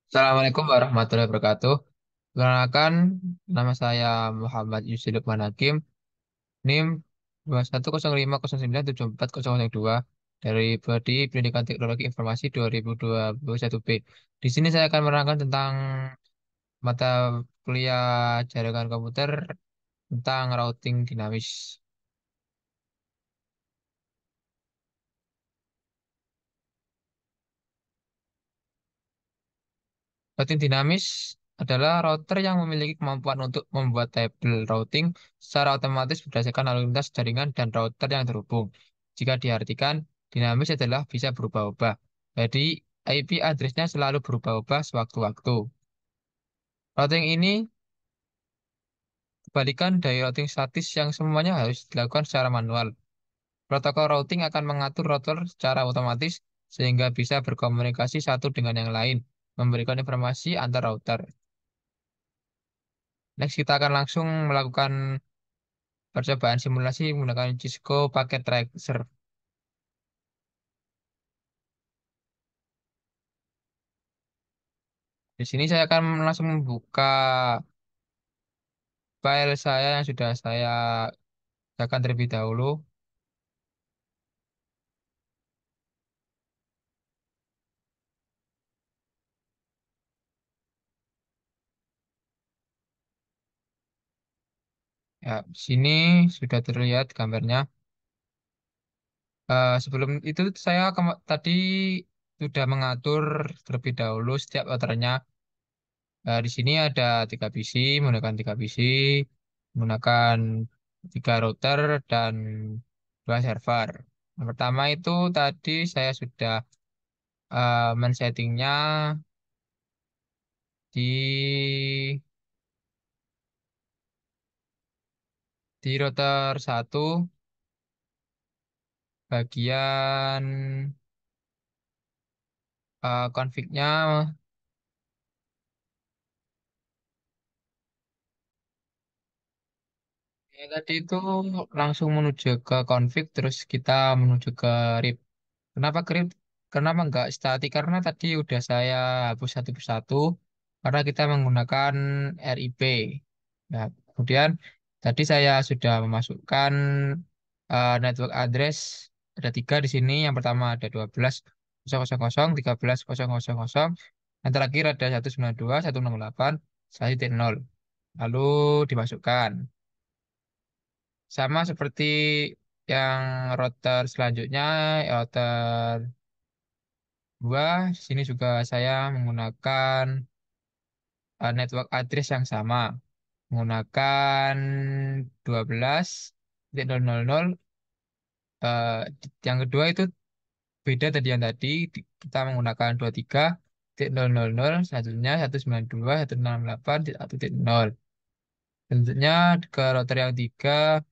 Assalamualaikum warahmatullahi wabarakatuh. Perkenalkan, nama saya Muhammad Yusuf Lukman Hakim, NIM 21050974002 dari Prodi Pendidikan Teknologi Informasi 2021 B. Di sini saya akan menerangkan tentang mata kuliah jaringan komputer tentang routing dinamis. Routing dinamis adalah router yang memiliki kemampuan untuk membuat tabel routing secara otomatis berdasarkan lalu lintas jaringan dan router yang terhubung. Jika diartikan, dinamis adalah bisa berubah-ubah. Jadi, IP address-nya selalu berubah-ubah sewaktu-waktu. Routing ini kebalikan dari routing statis yang semuanya harus dilakukan secara manual. Protokol routing akan mengatur router secara otomatis sehingga bisa berkomunikasi satu dengan yang lain, memberikan informasi antar router. Next, kita akan langsung melakukan percobaan simulasi menggunakan Cisco Packet Tracer. Di sini saya akan langsung membuka file saya yang sudah saya siapkan terlebih dahulu. Ya, di sini sudah terlihat gambarnya. Sebelum itu saya tadi sudah mengatur terlebih dahulu setiap routernya. Di sini ada 3 PC, menggunakan 3 PC, menggunakan 3 router dan 2 server. Yang pertama itu tadi saya sudah men-settingnya di router satu bagian config-nya. Ya, tadi itu langsung menuju ke config, terus kita menuju ke RIP. Kenapa ke RIP? Kenapa nggak static? Karena tadi udah saya hapus satu persatu, karena kita menggunakan RIP. Nah, kemudian tadi saya sudah memasukkan network address, ada 3 di sini. Yang pertama ada 12.0.0, 13.0.0, yang terakhir ada 192.168.0. Lalu dimasukkan. Sama seperti yang router selanjutnya, router 2. Di sini juga saya menggunakan network address yang sama. Menggunakan 12.0.0.0. eh, yang kedua itu beda tadi yang tadi. Kita menggunakan 23.0.0.0. Selanjutnya 192.168.1.0. Selanjutnya ke router yang 3.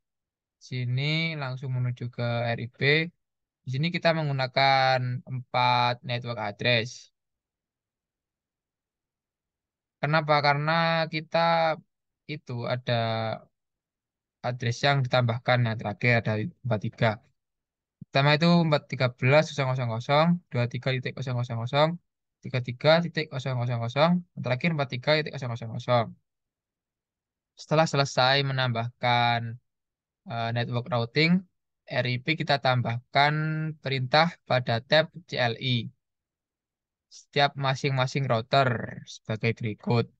Sini langsung menuju ke RIP. Di sini kita menggunakan 4 network address. Kenapa? Karena kita itu ada address yang ditambahkan yang terakhir ada 43. Pertama itu 413.000, 23.000, 33.000, yang terakhir 43.000. Setelah selesai menambahkan network routing, RIP kita tambahkan perintah pada tab CLI setiap masing-masing router sebagai berikut.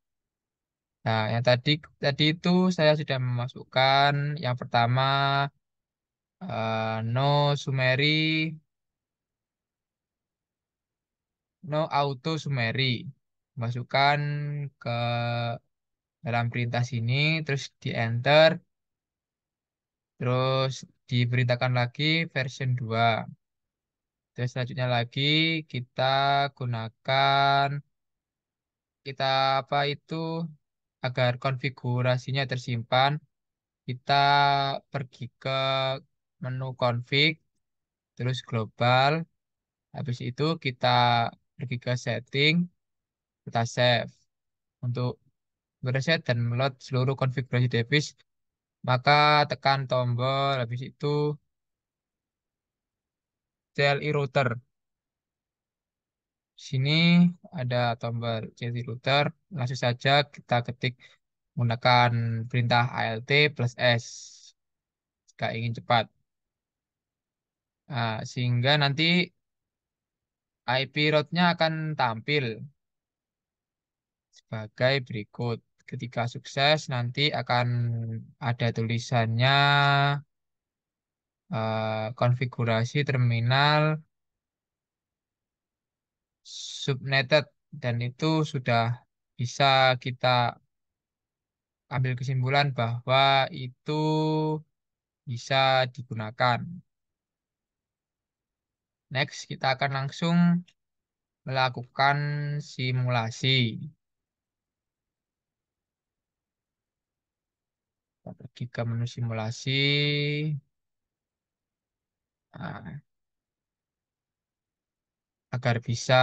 Nah, yang tadi tadi itu saya sudah memasukkan yang pertama no summary, no auto summary. Masukkan ke dalam perintah sini, terus di enter, terus diberitakan lagi version 2. Terus selanjutnya lagi kita gunakan kita apa itu agar konfigurasinya tersimpan, kita pergi ke menu config, terus global. Habis itu kita pergi ke setting, kita save. Untuk mereset dan meload seluruh konfigurasi device, maka tekan tombol, habis itu CLI router. sini ada tombol jadi router. Langsung saja kita ketik menggunakan perintah ALT plus S jika ingin cepat. Nah, sehingga nanti IP route-nya akan tampil sebagai berikut. Ketika sukses, nanti akan ada tulisannya konfigurasi terminal subnetted dan itu sudah bisa kita ambil kesimpulan bahwa itu bisa digunakan. Next, kita akan langsung melakukan simulasi. Kita pergi ke menu simulasi. Nah, agar bisa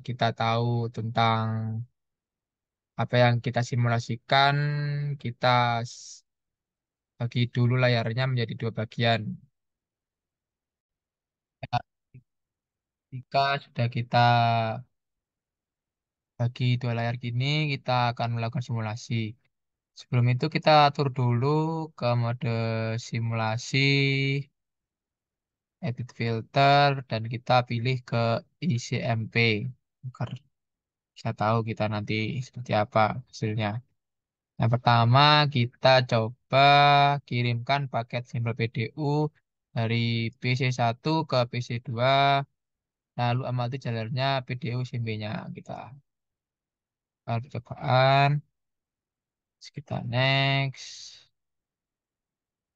kita tahu tentang apa yang kita simulasikan, kita bagi dulu layarnya menjadi dua bagian. Ya, jika sudah kita bagi dua layar gini, kita akan melakukan simulasi. Sebelum itu kita atur dulu ke mode simulasi, edit filter, dan kita pilih ke ICMP. Agar bisa tahu kita nanti seperti apa hasilnya. Yang pertama, kita coba kirimkan paket sampel PDU dari PC1 ke PC2, lalu amati jalurnya PDU SMP-nya. Kita lalu percobaan, kita next.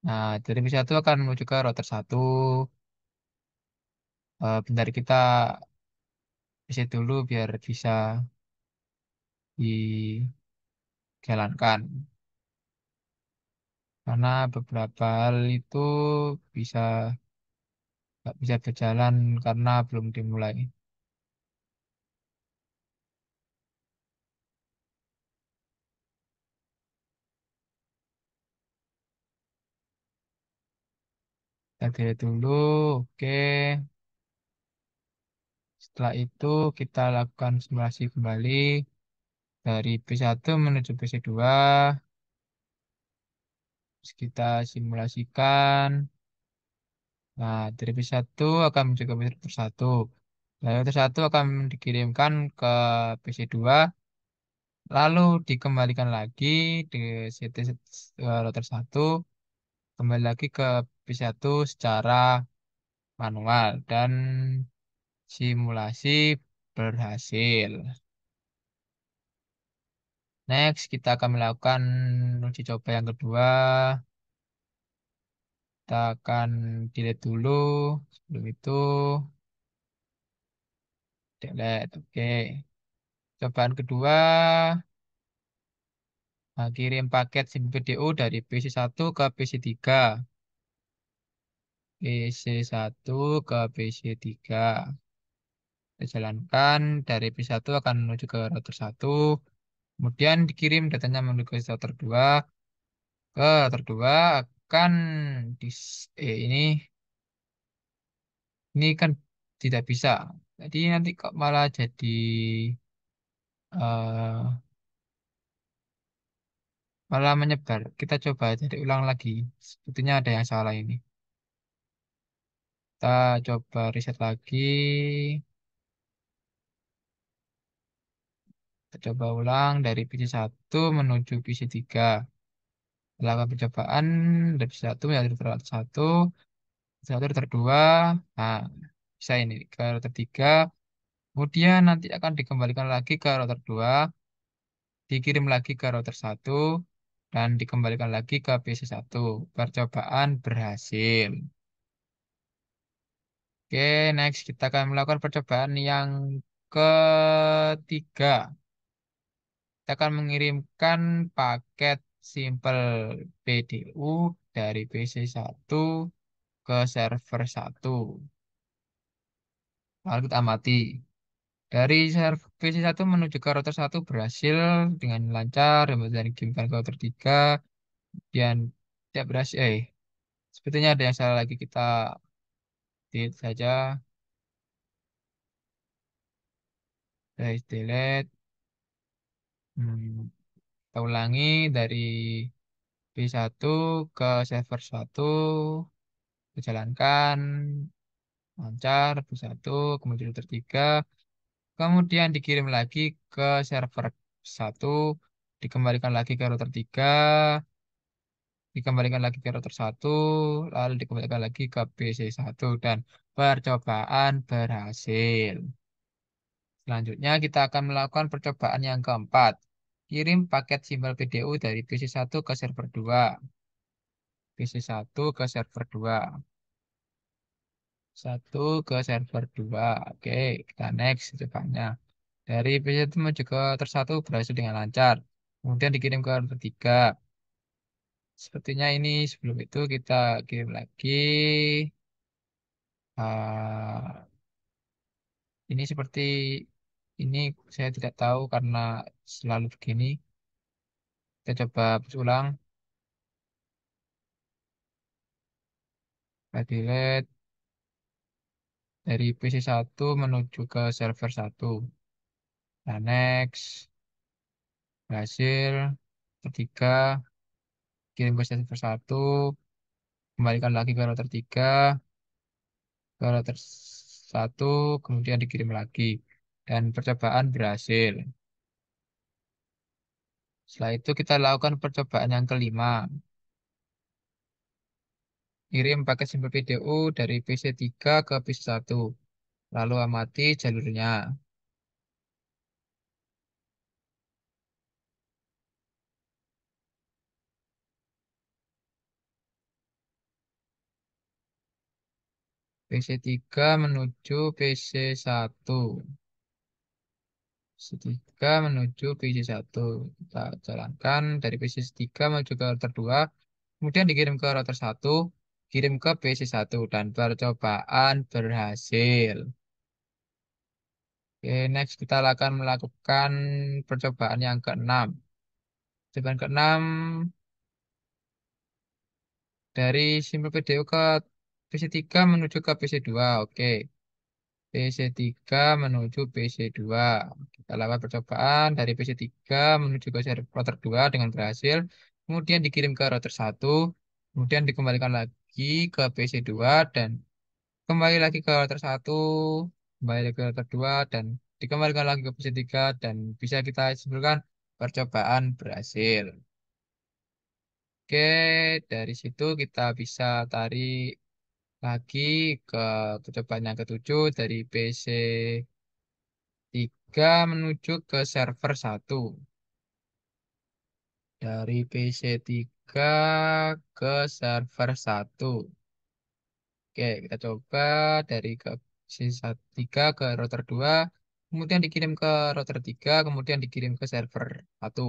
Nah, dari PC1 akan menuju ke router 1. Bentar kita reset dulu biar bisa dijalankan. Karena beberapa hal itu bisa nggak bisa berjalan karena belum dimulai. Kita delete dulu, oke. Setelah itu kita lakukan simulasi kembali dari P1 menuju PC2. Terus kita simulasikan. Nah, dari P1 akan menuju ke PC1. Lalu PC1 akan dikirimkan ke PC2, lalu dikembalikan lagi di CT router 1, kembali lagi ke P1 secara manual dan simulasi berhasil. Next, kita akan melakukan uji coba yang kedua. Kita akan delete dulu. Sebelum itu, delete. Oke. Cobaan kedua, nah, kirim paket SIM PDU dari PC1 ke PC3. PC1 ke PC3. Kita jalankan dari PC1 akan menuju ke router 1. Kemudian dikirim datanya menuju ke router 2. Ke router 2 akan ini kan tidak bisa. Jadi nanti kok malah jadi eh, malah menyebar. Kita coba cari ulang lagi. Sepertinya ada yang salah ini. Kita coba riset lagi. Kita coba ulang dari PC1 menuju PC3. Lakukan percobaan dari PC1 menjadi router 1, satu router 2. Nah, bisa ini ke router 3. Kemudian nanti akan dikembalikan lagi ke router 2, dikirim lagi ke router 1, dan dikembalikan lagi ke PC1. Percobaan berhasil. Oke, next kita akan melakukan percobaan yang ketiga. Kita akan mengirimkan paket simple PDU dari PC1 ke server 1. Lalu kita amati. Dari server PC1 menuju ke router 1 berhasil dengan lancar, dan dikirimkan ke router 3. Dan tidak berhasil. Sepertinya ada yang salah lagi. Kita delete saja. Guys, delete. Hmm, kita ulangi dari P1 ke server satu, dijalankan, lancar, P1, kemudian router 3, kemudian dikirim lagi ke server satu, dikembalikan lagi ke router 3, dikembalikan lagi ke router satu, lalu dikembalikan lagi ke PC1, dan percobaan berhasil. Selanjutnya kita akan melakukan percobaan yang keempat. Kirim paket simbol PDU dari PC1 ke server 2. PC1 ke server 2. Satu ke server 2. Oke, kita next percobaannya. Dari PC1 menuju ke router 1 berhasil dengan lancar. Kemudian dikirim ke router 3. Sepertinya ini sebelum itu kita kirim lagi. Ah, ini seperti ini saya tidak tahu karena selalu begini. Kita coba ulang. Kita delete dari PC1 menuju ke server satu. Nah, next. Berhasil. Ketiga. Kirim ke server satu. Kembalikan lagi ke router 3. Ke router satu. Kemudian dikirim lagi. Dan percobaan berhasil. Setelah itu kita lakukan percobaan yang kelima. Kirim paket simpel PDU dari PC3 ke PC1. Lalu amati jalurnya. PC3 menuju PC1. PC3 menuju PC1. Kita jalankan dari PC3 menuju ke router 2. Kemudian dikirim ke router satu, kirim ke PC1 dan percobaan berhasil. Oke, next kita akan melakukan percobaan yang keenam. Percobaan keenam dari simpel PDU ke PC3 menuju ke PC2. Oke, PC3 menuju PC2. Kita lakukan percobaan dari PC3 menuju ke router 2 dengan berhasil. Kemudian dikirim ke router satu, kemudian dikembalikan lagi ke PC2 dan kembali lagi ke router satu, kembali lagi ke router 2 dan dikembalikan lagi ke posisi 3 dan bisa kita simpulkan percobaan berhasil. Oke, dari situ kita bisa tarik lagi ke percobaan yang ketujuh dari PC3 menuju ke server satu. Dari PC3 ke server satu. Oke, kita coba dari ke sisa 3 ke router 2, kemudian dikirim ke router 3, kemudian dikirim ke server satu.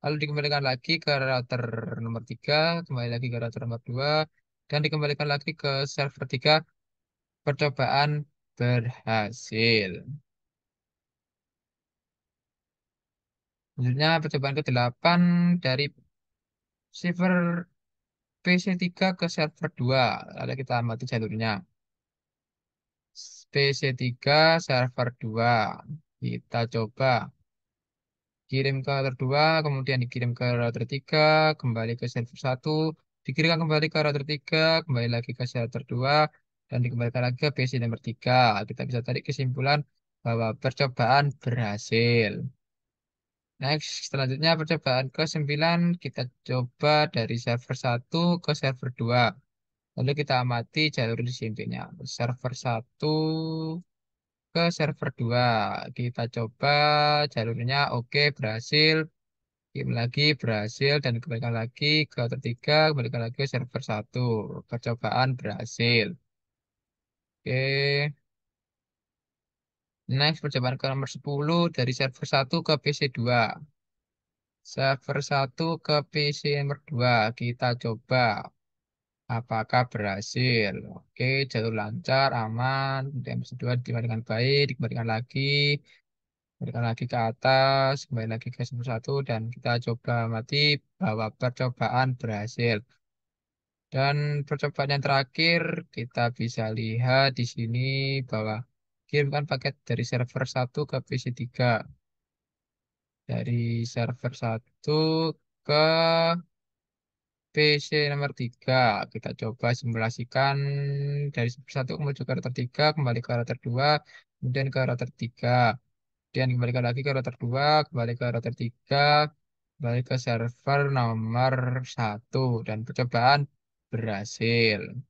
Lalu dikembalikan lagi ke router nomor 3, kembali lagi ke router nomor 2, dan dikembalikan lagi ke server 3. Percobaan berhasil. Selanjutnya percobaan ke-8 dari server PC3 ke server 2. Lalu kita amati jalurnya. PC3 server 2. Kita coba kirim ke router 2, kemudian dikirim ke router 3, kembali ke server satu, dikirimkan kembali ke router 3, kembali lagi ke server 2, dan dikembalikan lagi ke PC nomor 3. Kita bisa tarik kesimpulan bahwa percobaan berhasil. Next, selanjutnya percobaan ke-9 kita coba dari server satu ke server 2. Lalu kita amati jalur di sini. Server satu ke server 2. Kita coba jalurnya oke berhasil. Kirim lagi berhasil dan kembalikan lagi ke router 3, kembalikan lagi ke server satu. Percobaan berhasil. Oke. Next percobaan ke nomor 10 dari server satu ke PC2. Server satu ke PC nomor 2. Kita coba apakah berhasil. Oke, jalur lancar, aman. Dan kedua dikembalikan baik, dikembalikan lagi. Kembalikan lagi ke atas, kembali lagi ke satu satu dan kita coba mati bahwa percobaan berhasil. Dan percobaan yang terakhir kita bisa lihat di sini bahwa kirimkan paket dari server satu ke PC3. Dari server satu ke PC nomor 3. Kita coba simulasikan dari server 1 menuju ke router 3, kembali ke router 2, kemudian ke router 3. Kemudian kembalikan lagi ke router 2, kembali ke router 3, kembali ke server nomor 1. Dan percobaan berhasil.